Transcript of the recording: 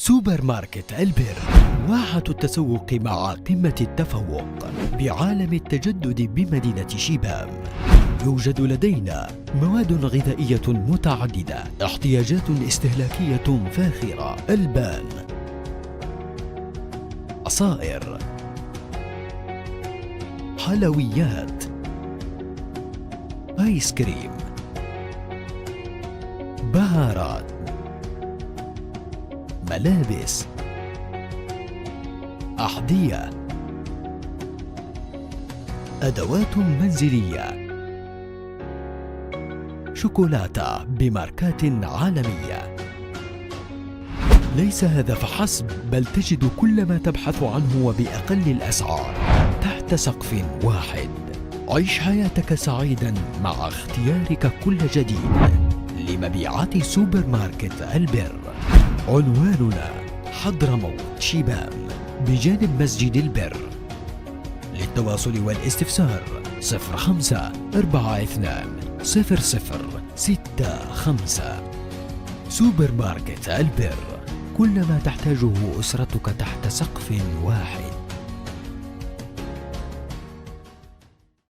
سوبر ماركت البر، واحة التسوق مع قمة التفوق بعالم التجدد بمدينة شبام. يوجد لدينا مواد غذائية متعددة، احتياجات استهلاكية فاخرة، ألبان، عصائر، حلويات، آيس كريم، بهارات، ملابس، أحذية، أدوات منزلية، شوكولاتة بماركات عالمية. ليس هذا فحسب، بل تجد كل ما تبحث عنه وبأقل الأسعار تحت سقف واحد. عيش حياتك سعيدا مع اختيارك كل جديد. لمبيعات سوبر ماركت البر، عنواننا حضرموت شبام بجانب مسجد البر. للتواصل والاستفسار 0542000065. سوبر ماركت البر، كل ما تحتاجه أسرتك تحت سقف واحد.